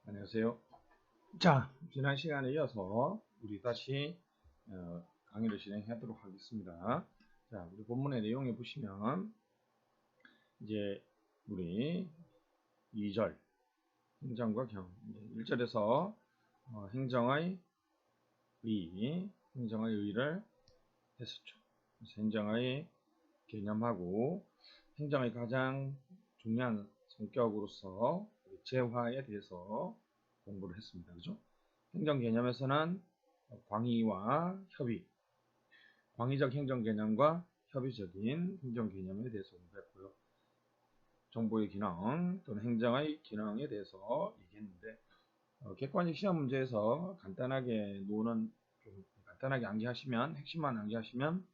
안녕하세요. 자, 지난 시간에 이어서 우리 다시 강의를 진행하도록 하겠습니다. 자, 우리 본문의 내용에 보시면 이제 우리 2절 행정과 경 1절에서 행정의 의를 했었죠. 그래서 행정의 개념하고 행정의 가장 중요한 성격으로서 재화에 대해서 공부를 했습니다. 그죠? 행정 개념에서는 광의와 협의, 광의적 행정 개념과 협의적인 행정 개념에 대해서 공부했고요. 정보의 기능 또는 행정의 기능에 대해서 얘기했는데 객관식 시험 문제에서 간단하게 간단하게 암기하시면 핵심만 암기하시면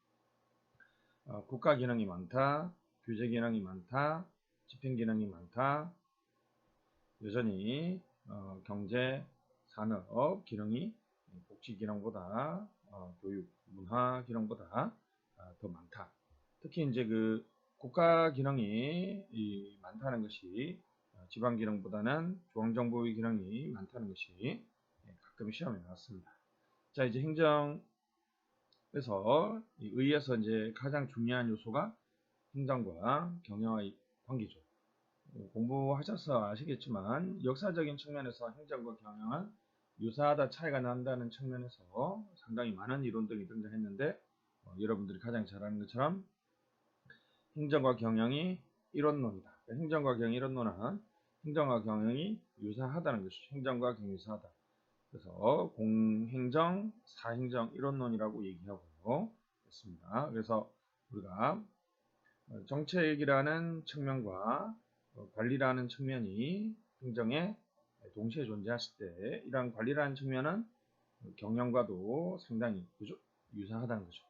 국가 기능이 많다, 규제 기능이 많다, 집행 기능이 많다, 여전히 경제, 산업 기능이 복지 기능보다 교육, 문화 기능보다 더 많다. 특히 이제 그 국가 기능이 많다는 것이 지방 기능보다는 중앙정부의 기능이 많다는 것이 가끔 시험에 나왔습니다. 자, 이제 행정에서 의에서 이제 가장 중요한 요소가 행정과 경영의 관계죠. 공부하셔서 아시겠지만 역사적인 측면에서 행정과 경영은 유사하다 차이가 난다는 측면에서 상당히 많은 이론들이 등장했는데 여러분들이 가장 잘 아는 것처럼 행정과 경영이 이론론이다. 행정과 경영 이론론은 행정과 경영이 유사하다는 것이죠. 행정과 경영이 유사하다. 그래서 공행정, 사행정 이론론이라고 얘기하고요. 그렇습니다. 그래서 우리가 정책이라는 측면과 관리라는 측면이 행정에 동시에 존재했을 때 이러한 관리라는 측면은 경영과도 상당히 유사하다는 거죠.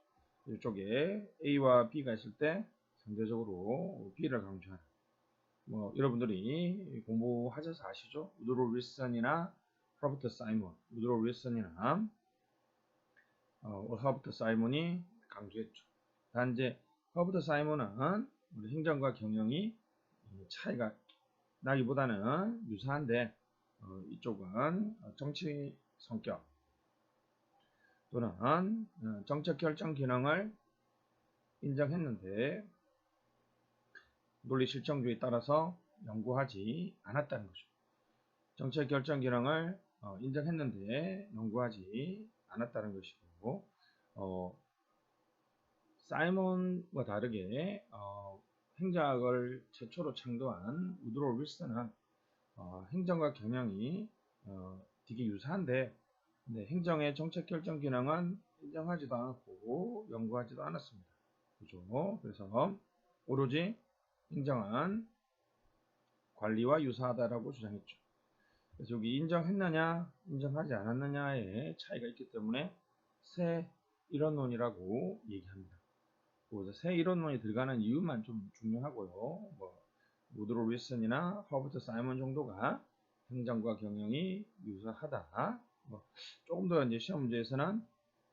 이쪽에 A와 B가 있을 때 상대적으로 B를 강조하는 여러분들이 공부하셔서 아시죠? 우드로 윌슨이나 허버트 사이먼, 우드로 윌슨이나 허버트 사이먼이 강조했죠. 단지 허버트 사이먼은 우리 행정과 경영이 차이가 나기보다는 유사한데 이쪽은 정치 성격 또는 정책 결정 기능을 인정했는데 논리 실정주의에 따라서 연구하지 않았다는 거죠. 정책 결정 기능을 인정했는데 연구하지 않았다는 것이고 사이먼과 다르게 행정학을 최초로 창조한 우드로 윌슨은 행정과 경영이 되게 유사한데 행정의 정책 결정 기능은 인정하지도 않았고 연구하지도 않았습니다. 그죠? 그래서 오로지 행정은 관리와 유사하다라고 주장했죠. 그래서 여기 인정했느냐, 인정하지 않았느냐의 차이가 있기 때문에 새 이론론이라고 얘기합니다. 새 이론론이 들어가는 이유만 좀 중요하고요. 우드로 윌슨이나 허버트 사이먼 정도가 행정과 경영이 유사하다. 조금 더 이제 시험 문제에서는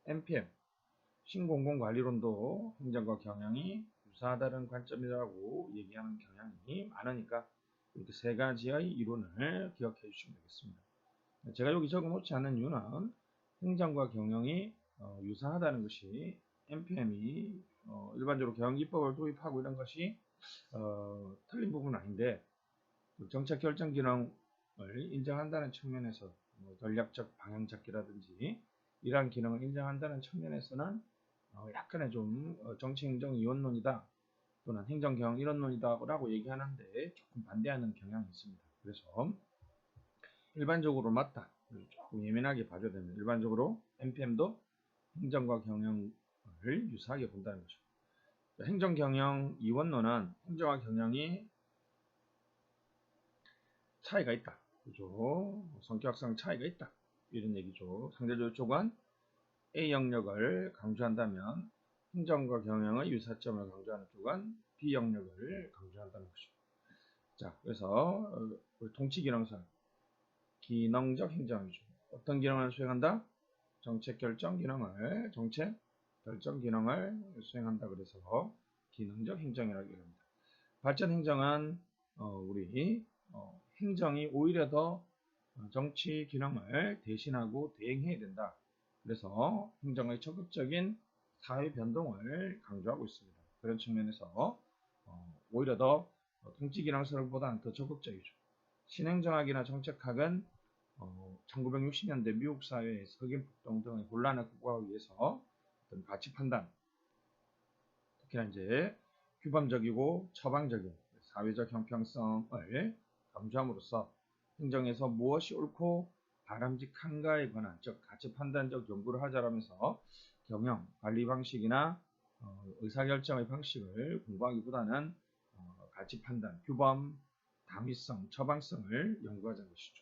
NPM 신공공관리론도 행정과 경영이 유사하다는 관점이라고 얘기하는 경향이 많으니까 이렇게 세 가지의 이론을 기억해 주시면 되겠습니다. 제가 여기 적어놓지 않은 이유는 행정과 경영이 유사하다는 것이 NPM이 일반적으로 경영기법을 도입하고 이런 것이 틀린 부분은 아닌데 정책 결정 기능을 인정한다는 측면에서 전략적 방향 잡기라든지 이러한 기능을 인정한다는 측면에서는 약간의 좀 정치행정 이원론이다 또는 행정경영 이론론이다 라고 얘기하는데 조금 반대하는 경향이 있습니다. 그래서 일반적으로 맞다. 조금 예민하게 봐줘야 됩니다. 일반적으로 NPM도 행정과 경영을 유사하게 본다는 거죠. 행정경영 이원론은 행정과 경영이 차이가 있다. 그죠? 성격상 차이가 있다. 이런 얘기죠. 상대적으로 쪽은 A 영역을 강조한다면 행정과 경영의 유사점을 강조하는 쪽은 B 영역을 강조한다는 것이죠. 자, 그래서 통치기능상 기능적 행정이죠. 어떤 기능을 수행한다? 정책 결정 기능을 수행한다. 그래서 기능적 행정이라고 합니다. 발전 행정은 우리 행정이 오히려 더 정치 기능을 대신하고 대행해야 된다. 그래서 행정의 적극적인 사회 변동을 강조하고 있습니다. 그런 측면에서 오히려 더 통치 기능설보다는 더 적극적이죠. 신행정학이나 정책학은 1960년대 미국 사회에서 흑인 폭동 등의 혼란을 극복하기 위해서 어떤 가치 판단, 특히나 이제 규범적이고 처방적인 사회적 형평성을 강조함으로써 행정에서 무엇이 옳고 바람직한가에 관한 즉 가치 판단적 연구를 하자라면서 경영, 관리 방식이나 의사결정의 방식을 공부하기보다는 가치 판단, 규범, 당위성, 처방성을 연구하자는 것이죠.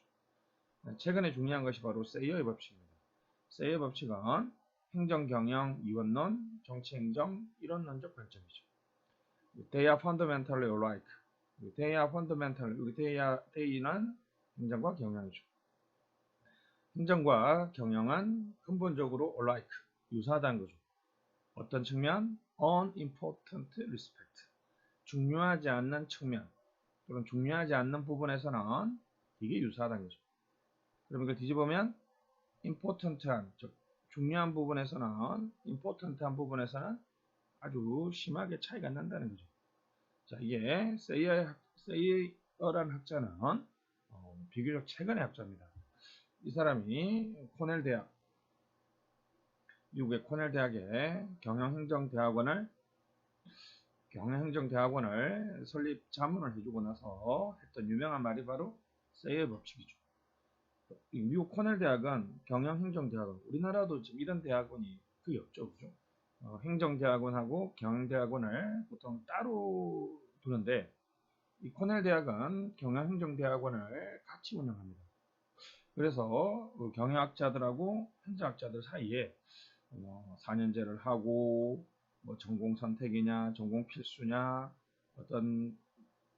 최근에 중요한 것이 바로 세이어의 법칙입니다. 세이어의 법칙은 행정, 경영, 이원론, 정치, 행정, 이론론적 관점이죠. They are fundamentally alike. They are fundamental. 여기 they는 행정과 경영이죠. 행정과 경영은 근본적으로 alike, 유사하다는 거죠. 어떤 측면? unimportant respect. 중요하지 않는 측면 또는 중요하지 않는 부분에서는 이게 유사하다는 거죠. 그럼 이걸 뒤집으면 important한, 즉 중요한 부분에서는 important한 부분에서는 아주 심하게 차이가 난다는 거죠. 자, 이게 세이어란 학자는 비교적 최근의 학자입니다. 이 사람이 코넬 대학, 미국의 코넬 대학의 경영행정대학원을 설립 자문을 해주고 나서 했던 유명한 말이 바로 세이어 법칙이죠. 미국 코넬 대학은 경영행정대학원, 우리나라도 지금 이런 대학원이 거의 없죠, 그죠? 행정대학원하고 경영대학원을 보통 따로 두는데, 이 코넬 대학은 경영행정대학원을 같이 운영합니다. 그래서 경영학자들하고 행정학자들 사이에 4년제를 하고, 뭐 전공 선택이냐, 전공 필수냐, 어떤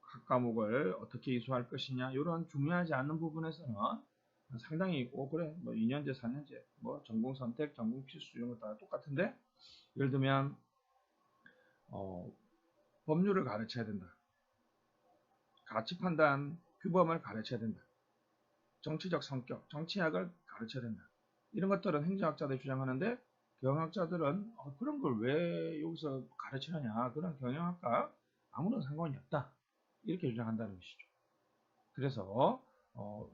학과목을 어떻게 이수할 것이냐, 이런 중요하지 않는 부분에서는 상당히 그래 뭐 2년제, 4년제, 뭐 전공 선택, 전공 필수 이런 거 다 똑같은데, 예를 들면 법률을 가르쳐야 된다, 가치 판단, 규범을 가르쳐야 된다, 정치적 성격, 정치학을 가르쳐야 된다, 이런 것들은 행정학자들이 주장하는데 경영학자들은 그런 걸 왜 여기서 가르치느냐, 그런 경영학과 아무런 상관이 없다, 이렇게 주장한다는 것이죠. 그래서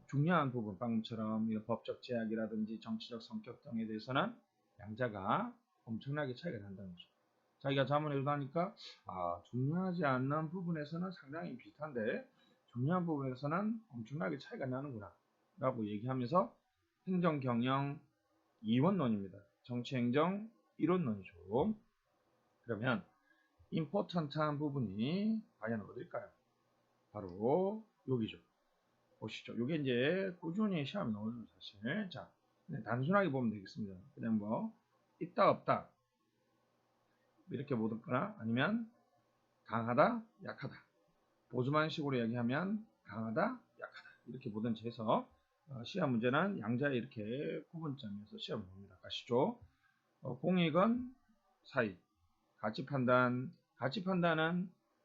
중요한 부분, 방금처럼 법적 제약이라든지 정치적 성격 등에 대해서는 양자가 엄청나게 차이가 난다는 거죠. 자기가 자문해 주다니까 중요하지 않는 부분에서는 상당히 비슷한데 중요한 부분에서는 엄청나게 차이가 나는구나 라고 얘기하면서 행정, 경영, 이원론입니다. 정치, 행정, 이론론이죠. 그러면 important한 부분이 과연 어딜까요? 바로 여기죠. 보시죠. 이게 이제 꾸준히 시험에 나오죠, 사실. 자, 단순하게 보면 되겠습니다. 그냥 뭐 있다 없다 이렇게 보거나 아니면 강하다 약하다, 보조만식으로 얘기하면 강하다 약하다 이렇게 보든지 해서 시험 문제는 양자에 이렇게 구분점에서 시험을 봅니다. 가시죠. 공익은 사이, 가치 판단은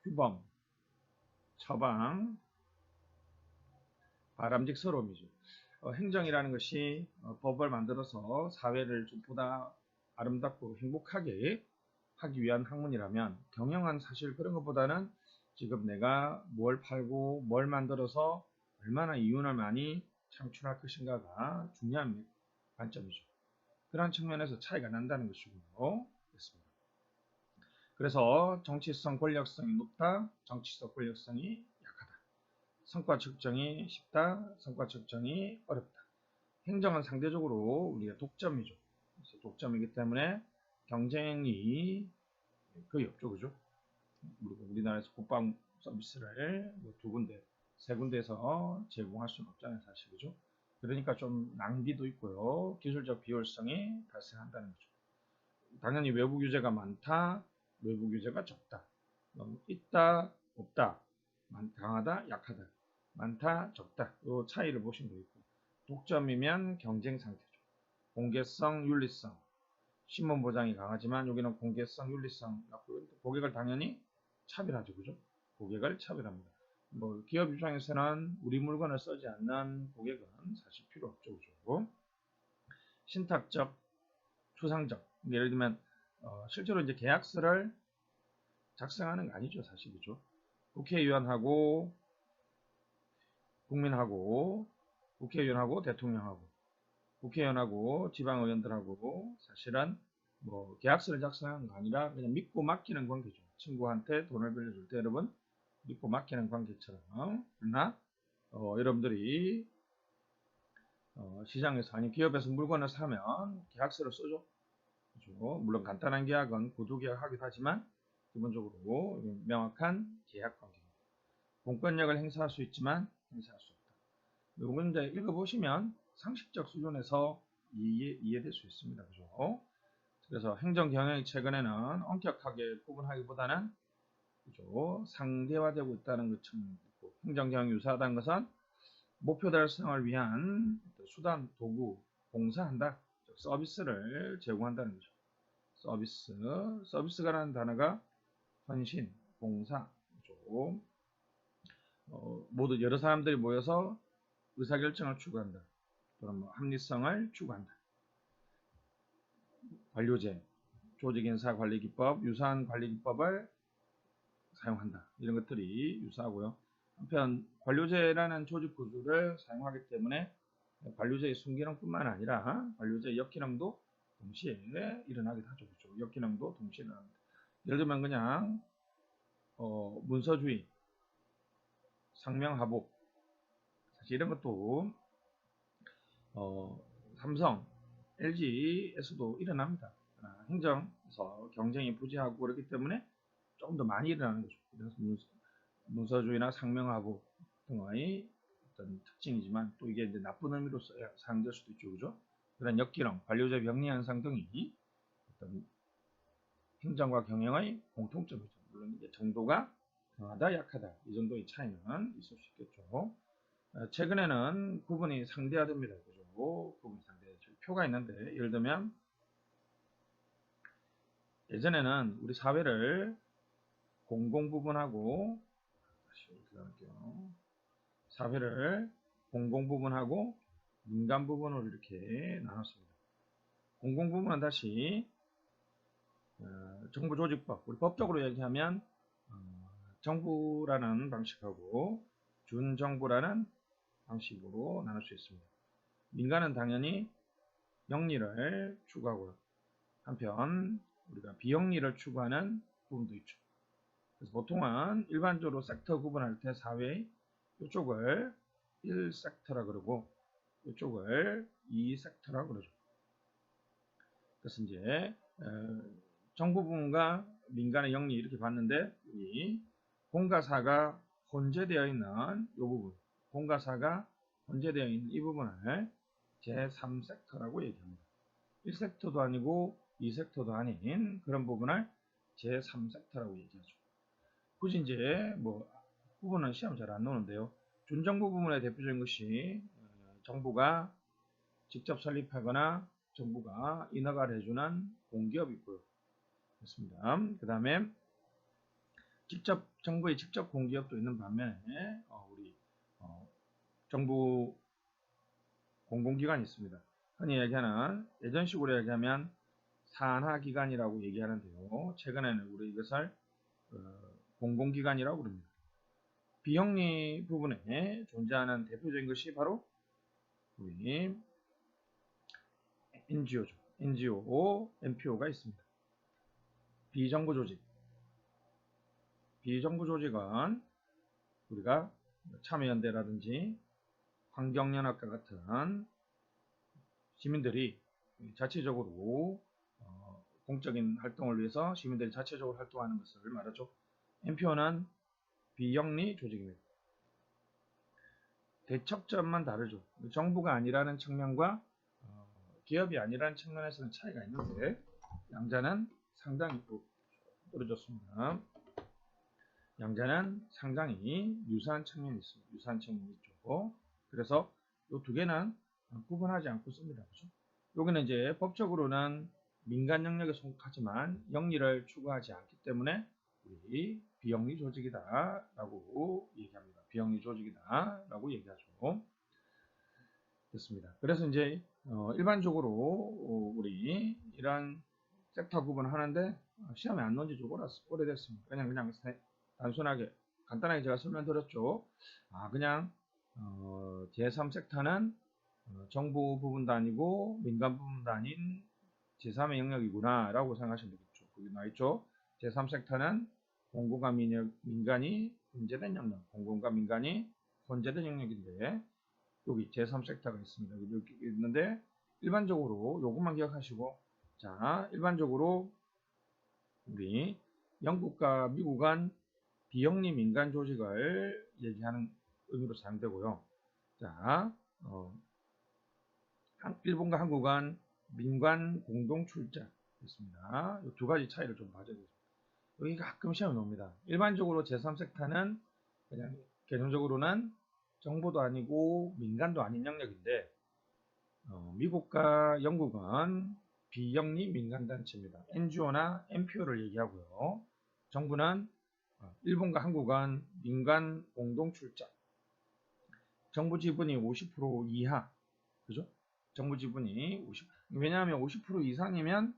규범, 처방, 바람직스러움이죠. 행정이라는 것이 법을 만들어서 사회를 좀 보다 아름답고 행복하게 하기 위한 학문이라면, 경영은 사실 그런 것보다는 지금 내가 뭘 팔고 뭘 만들어서 얼마나 이윤을 많이 창출할 것인가가 중요한 관점이죠. 그런 측면에서 차이가 난다는 것이고요. 됐습니다. 그래서 정치성, 권력성이 높다, 정치적 권력성이 약하다, 성과 측정이 쉽다, 성과 측정이 어렵다. 행정은 상대적으로 우리가 독점이죠. 그래서 독점이기 때문에 경쟁이 거의 없죠, 그죠? 우리나라에서 국방 서비스를 뭐 2군데, 3군데에서 제공할 수는 없잖아요, 사실, 그죠? 그러니까 좀 낭비도 있고요, 기술적 비효율성이 발생한다는 거죠. 당연히 외부 규제가 많다, 외부 규제가 적다, 있다, 없다, 강하다, 약하다, 많다, 적다, 이 차이를 보시면 되겠고, 독점이면 경쟁 상태죠. 공개성, 윤리성, 신문 보장이 강하지만 여기는 공개성, 윤리성, 고객을 당연히 차별하죠, 그죠? 고객을 차별합니다. 뭐 기업 입장에서는 우리 물건을 쓰지 않는 고객은 사실 필요 없죠. 그죠? 신탁적, 추상적. 예를 들면 실제로 이제 계약서를 작성하는 거 아니죠, 사실. 그죠? 국회의원하고 국민하고 국회의원하고 대통령하고 국회의원하고 지방의원들하고 사실은 뭐 계약서를 작성하는 거 아니라 그냥 믿고 맡기는 관계죠. 친구한테 돈을 빌려줄 때 여러분 믿고 맡기는 관계처럼. 그러나 여러분들이 시장에서 아니 기업에서 물건을 사면 계약서를 써줘. 그죠? 물론 간단한 계약은 구두 계약하기도 하지만 기본적으로 명확한 계약 관계입니다. 공권력을 행사할 수 있지만 행사할 수 없다. 이건 이제 읽어보시면 상식적 수준에서 이해될 수 있습니다. 그죠? 그래서 행정 경영이 최근에는 엄격하게 구분하기보다는 그죠? 상대화되고 있다는 것처럼 있고, 행정 경영이 유사하다는 것은 목표 달성을 위한 수단, 도구, 봉사한다. 서비스를 제공한다는 거죠. 서비스가라는 단어가 헌신, 봉사, 그죠? 모두 여러 사람들이 모여서 의사결정을 추구한다. 또는 뭐 합리성을 추구한다. 관료제, 조직인사관리기법, 유사한 관리기법을 사용한다. 이런 것들이 유사하고요. 한편 관료제라는 조직구조를 사용하기 때문에 관료제의 순기능뿐만 아니라 관료제의 역기능도 동시에 일어나기도 하죠. 그렇죠? 역기능도 동시에 일어납니다. 예를 들면 그냥 문서주의, 상명하복, 사실 이런 것도 삼성, LG에서도 일어납니다. 행정에서 경쟁이 부재하고 그렇기 때문에 조금 더 많이 일어나는 거죠. 그래서 문서주의나 상명하복 등의 어떤 특징이지만 또 이게 이제 나쁜 의미로 사용될 수도 있죠. 그죠? 그런 역기능, 관료제 병리 현상 등이 어떤 행정과 경영의 공통점이죠. 물론 이제 정도가 강하다, 약하다 이 정도의 차이는 있을 수 있겠죠. 최근에는 구분이 상대화됩니다. 그죠? 구분이 상대화. 표가 있는데 예를 들면 예전에는 우리 사회를 공공부문하고 다시 이렇게 나눌게요. 사회를 공공부문하고 민간부문으로 이렇게 나눴습니다. 공공부문은 다시 정부조직법, 우리 법적으로 얘기하면 정부라는 방식하고 준정부라는 방식으로 나눌 수 있습니다. 민간은 당연히 영리를 추구하고요. 한편 우리가 비영리를 추구하는 부분도 있죠. 그래서 보통은 일반적으로 섹터 구분할 때 사회 이쪽을 1섹터라 그러고 이쪽을 2섹터라 그러죠. 그래서 이제 정부 부문과 민간의 영리 이렇게 봤는데 이 공과사가 혼재되어 있는 이 부분, 공과사가 혼재되어 있는 이 부분을 제3섹터라고 얘기합니다. 1섹터도 아니고 2섹터도 아닌 그런 부분을 제3섹터라고 얘기하죠. 굳이 이제 뭐 부분은 시험 잘 안 나오는데요. 준정부 부문의 대표적인 것이 정부가 직접 설립하거나 정부가 인허가를 해주는 공기업이 있고요. 그렇습니다. 그 다음에 정부의 직접 공기업도 있는 반면에 우리 정부 공공기관이 있습니다. 흔히 얘기하는 예전식으로 얘기하면 산하기관이라고 얘기하는데요. 최근에는 우리 이것을 공공기관이라고 부릅니다. 비영리 부분에 존재하는 대표적인 것이 바로 우리 NGO죠. NGO, NPO가 있습니다. 비정부 조직. 비정부 조직은 우리가 참여연대라든지 환경연합과 같은 시민들이 자체적으로 공적인 활동을 위해서 시민들이 자체적으로 활동하는 것을 말하죠. NPO는 비영리 조직입니다. 대척점만 다르죠. 정부가 아니라는 측면과 기업이 아니라는 측면에서는 차이가 있는데 양자는 상당히 떨어졌습니다. 양자는 상당히 유사한 측면이 있습니다. 유사한 측면이 있죠. 그래서 이 두 개는 구분하지 않고 씁니다. 그렇죠? 여기는 이제 법적으로는 민간 영역에 속하지만 영리를 추구하지 않기 때문에 우리 비영리 조직이다 라고 얘기합니다. 비영리 조직이다라고 얘기하죠. 됐습니다. 그래서 이제 일반적으로 우리 이러한 섹터 구분하는데 시험에 안 나온 지 좀 오래됐습니다. 그냥 단순하게 간단하게 제가 설명드렸죠. 그냥 제3 섹터는 정부 부분도 아니고 민간 부분도 아닌 제3의 영역이구나 라고 생각하시면 되겠죠. 거기 나와있죠. 제3 섹터는 공공과 민간이 혼재된 영역, 공공과 민간이 혼재된 영역인데 여기 제3 섹터가 있습니다. 여기 있는데 일반적으로 요것만 기억하시고, 자, 일반적으로 우리 영국과 미국은 비영리 민간 조직을 얘기하는 의미로 사용되고요. 자, 일본과 한국은 민간 공동 출자 있습니다. 이 두 가지 차이를 좀 봐줘야 됩니다. 여기 가끔 시험에 나옵니다. 일반적으로 제3 섹터는 그냥 개념적으로는 정부도 아니고 민간도 아닌 영역인데 미국과 영국은 비영리 민간단체입니다. NGO나 NPO를 얘기하고요. 정부는 일본과 한국은 민간 공동출자. 정부 지분이 50% 이하. 그죠? 정부 지분이 50%. 왜냐하면 50% 이상이면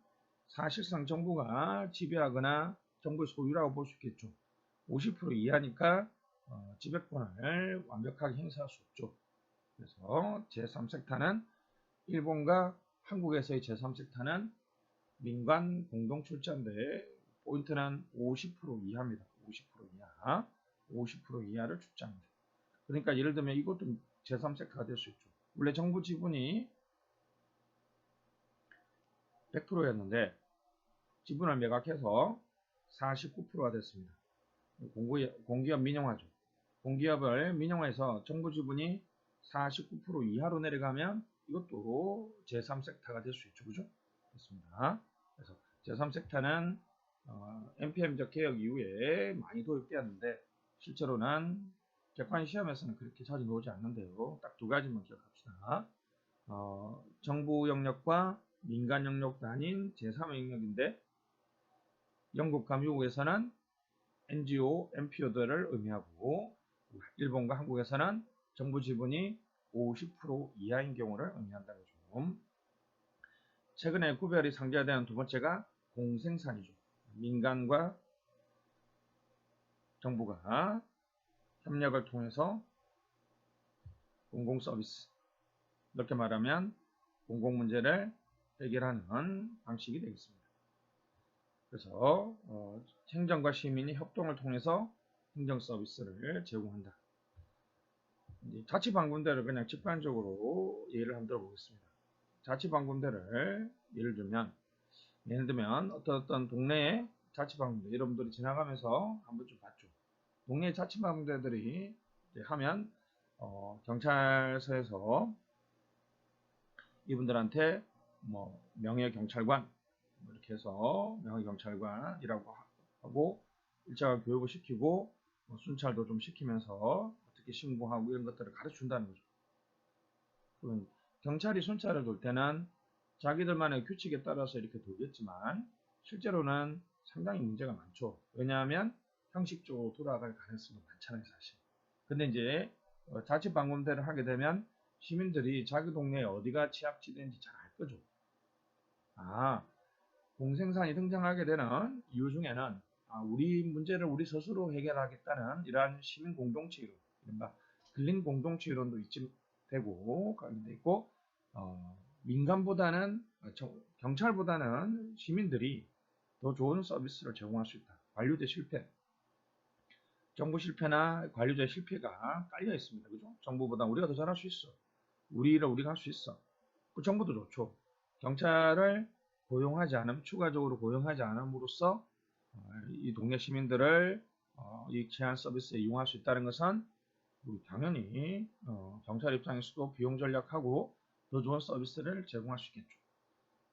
사실상 정부가 지배하거나 정부의 소유라고 볼 수 있겠죠. 50% 이하니까 지배권을 완벽하게 행사할 수 없죠. 그래서 제3섹터는 일본과 한국에서의 제3섹터는 민간 공동출자인데 포인트는 50% 이하입니다. 50% 이하. 50% 이하를 출자합니다. 그러니까 예를 들면 이것도 제3섹터가 될 수 있죠. 원래 정부 지분이 100%였는데 지분을 매각해서 49%가 됐습니다. 공기업 민영화죠. 공기업을 민영화해서 정부 지분이 49% 이하로 내려가면 이것도 제3섹터가 될 수 있죠. 그죠? 됐습니다. 그래서 제3섹터는 NPM적 개혁 이후에 많이 도입되었는데 실제로는 객관 시험에서는 그렇게 자주 나오지 않는데요. 딱 두 가지만 기억합시다. 정부 영역과 민간 영역도 아닌 제3의 영역인데 영국과 미국에서는 NGO, NPO들을 의미하고 일본과 한국에서는 정부 지분이 50% 이하인 경우를 의미한다는 점. 최근에 구별이 상기화되는 두 번째가 공생산이죠. 민간과 정부가 협력을 통해서 공공 서비스, 이렇게 말하면 공공 문제를 해결하는 방식이 되겠습니다. 그래서 행정과 시민이 협동을 통해서 행정 서비스를 제공한다. 자치방군대를 그냥 직관적으로 예를 한번 들어보겠습니다. 자치방군대를 예를 들면 어떤 동네에 자치방군대 여러분들이 지나가면서 한번 좀 봤죠. 동네 자치방군대들이 하면 경찰서에서 이분들한테 뭐 명예경찰관 이렇게 해서 명예경찰관이라고 하고 일정한 교육을 시키고 순찰도 좀 시키면서 어떻게 신고하고 이런 것들을 가르쳐준다는 거죠. 그러면 경찰이 순찰을 돌 때는 자기들만의 규칙에 따라서 이렇게 돌겠지만 실제로는 상당히 문제가 많죠. 왜냐하면 형식적으로 돌아갈 가능성이 많잖아요, 사실. 근데 이제 자치방공대를 하게 되면 시민들이 자기 동네에 어디가 취약지대인지 잘 알 거죠. 공생산이 등장하게 되는 이유 중에는 우리 문제를 우리 스스로 해결하겠다는 이러한 시민 공동체 이론, 이른바 근린 공동체 이론도 되고 관련돼 있고 민간보다는 경찰보다는 시민들이 더 좋은 서비스를 제공할 수 있다. 관료제 실패, 정부 실패나 관료제 실패가 깔려 있습니다. 그죠? 정부보다 우리가 더 잘할 수 있어. 우리 일을 우리가 할 수 있어. 그 정부도 좋죠. 경찰을 추가적으로 고용하지 않음으로써 이 동네 시민들을 이 치안 서비스에 이용할 수 있다는 것은 당연히 경찰 입장에서도 비용 절약하고 더 좋은 서비스를 제공할 수 있겠죠.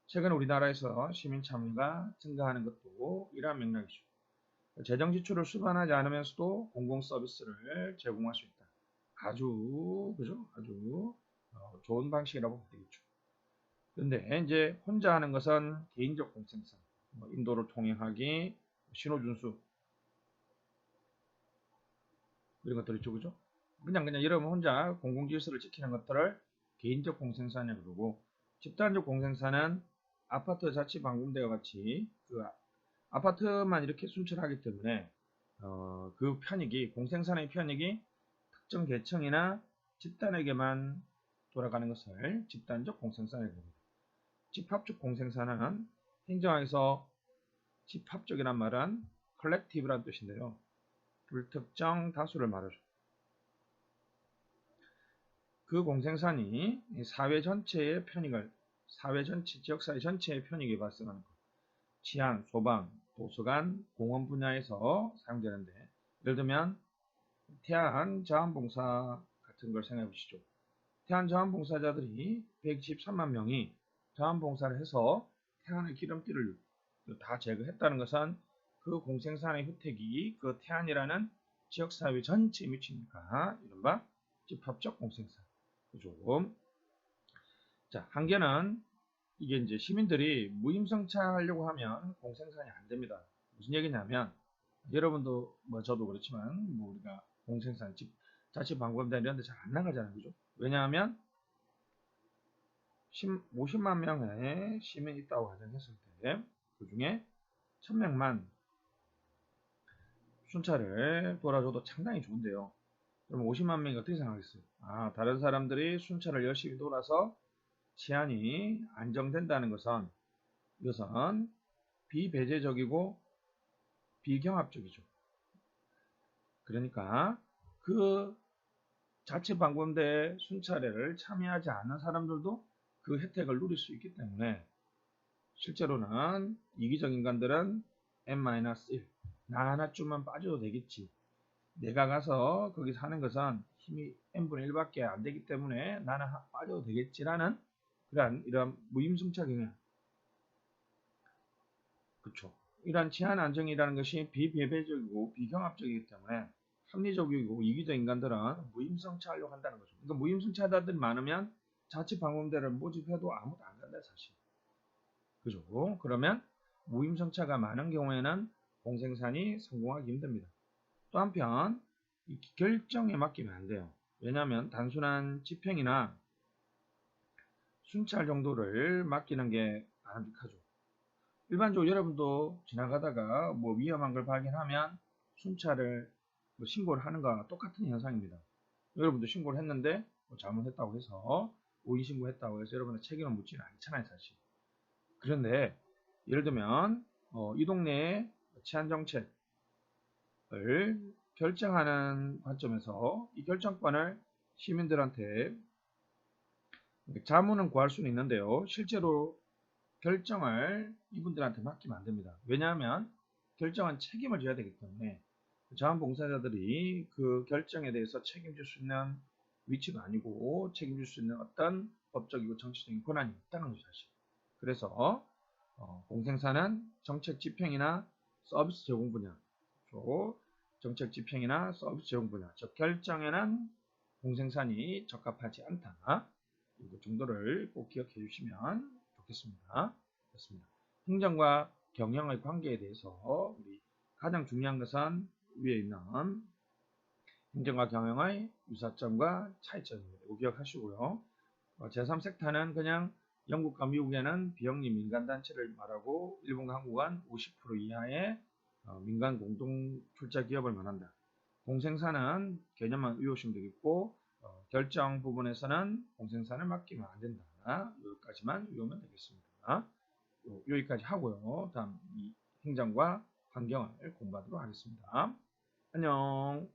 최근 우리나라에서 시민 참여가 증가하는 것도 이러한 맥락이죠. 재정 지출을 수반하지 않으면서도 공공 서비스를 제공할 수 있다. 아주 좋은 방식이라고 보면 되겠죠. 그런데 이제 혼자 하는 것은 개인적 공생산, 인도를 통행하기, 신호준수 이런 것들 있죠, 그죠? 그냥 여러분 혼자 공공질서를 지키는 것들을 개인적 공생산이라고 그러고, 집단적 공생산은 아파트 자치방공대와 같이 그 아파트만 이렇게 순찰하기 때문에 그 편익이, 공생산의 편익이 특정 계층이나 집단에게만 돌아가는 것을 집단적 공생산이라고 합니다. 집합적 공생산은 행정학에서 집합적이란 말은 컬렉티브란 뜻인데요. 불특정 다수를 말하죠. 그 공생산이 사회 전체의 편익을, 사회 전체, 지역사회 전체의 편익이 발생하는 것. 치안, 소방, 도서관, 공원 분야에서 사용되는데, 예를 들면 태안 자원봉사 같은 걸 생각해 보시죠. 태안 자원봉사자들이 123만 명이 자원봉사를 해서 태안의 기름길을 다 제거했다는 것은 그 공생산의 혜택이 그 태안이라는 지역사회 전체에 미치니까 이른바 집합적 공생산. 그죠? 자, 한계는 이게 이제 시민들이 무임승차하려고 하면 공생산이 안 됩니다. 무슨 얘기냐면, 여러분도 뭐 저도 그렇지만 뭐 우리가 공생산 자치방공대 이런 데 잘 안 나가잖아요. 그죠? 왜냐하면 50만 명의 시민이 있다고 가정했을 때 그 중에 1000명만 순찰을 돌아줘도 상당히 좋은데요. 그럼 50만 명이 어떻게 생각하겠어요? 아, 다른 사람들이 순찰을 열심히 돌아서 치안이 안정된다는 것은, 이것은 비배제적이고 비경합적이죠. 그러니까 그 자치방공대 순찰에를 참여하지 않는 사람들도 그 혜택을 누릴 수 있기 때문에, 실제로는 이기적 인간들은 n-1, 나 하나쯤만 빠져도 되겠지, 내가 가서 거기 사는 것은 힘이 n분의 1밖에 안 되기 때문에 나는 빠져도 되겠지라는 이런 무임승차 경향, 그쵸? 이러한 치안 안정이라는 것이 비배배적이고 비경합적이기 때문에 합리적이고 이기적 인간들은 무임승차하려고 한다는 거죠. 그러니까 무임승차자들이 많으면 자치방공대를 모집해도 아무도 안 간다, 사실. 그죠? 그러면 무임승차가 많은 경우에는 공생산이 성공하기 힘듭니다. 또 한편 이 결정에 맡기면 안 돼요. 왜냐하면 단순한 집행이나 순찰 정도를 맡기는 게 바람직하죠. 일반적으로 여러분도 지나가다가 뭐 위험한 걸 발견하면 순찰을 신고를 하는 거와 똑같은 현상입니다. 여러분도 신고를 했는데 뭐 잘못했다고 해서 오인 신고했다고 해서 여러분의 책임을 묻지는 않잖아요, 사실. 그런데 예를 들면 이 동네의 치안 정책을 결정하는 관점에서 이 결정권을 시민들한테 자문은 구할 수는 있는데요. 실제로 결정을 이분들한테 맡기면 안 됩니다. 왜냐하면 결정은 책임을 져야 되기 때문에 자원봉사자들이 그 결정에 대해서 책임질 수 있는 위치가 아니고 책임질 수 있는 어떤 법적이고 정치적인 권한이 없다는 것이 사실. 그래서 공생사는 정책 집행이나 서비스 제공 분야, 정책 집행이나 서비스 제공 분야, 즉 결정에는 공생산이 적합하지 않다. 이 정도를 꼭 기억해 주시면 좋겠습니다. 그렇습니다. 행정과 경영의 관계에 대해서 우리 가장 중요한 것은 위에 있는 행정과 경영의 유사점과 차이점입니다. 이거 기억하시고요. 제3섹터는 그냥 영국과 미국에는 비영리 민간단체를 말하고 일본과 한국은 50% 이하의 민간 공동 출자 기업을 말한다. 공생사는 개념만 외우시면 되겠고, 결정 부분에서는 공생사를 맡기면 안 된다. 여기까지만 외우면 되겠습니다. 여기까지 하고요. 다음 이 행정과 환경을 공부하도록 하겠습니다. 안녕.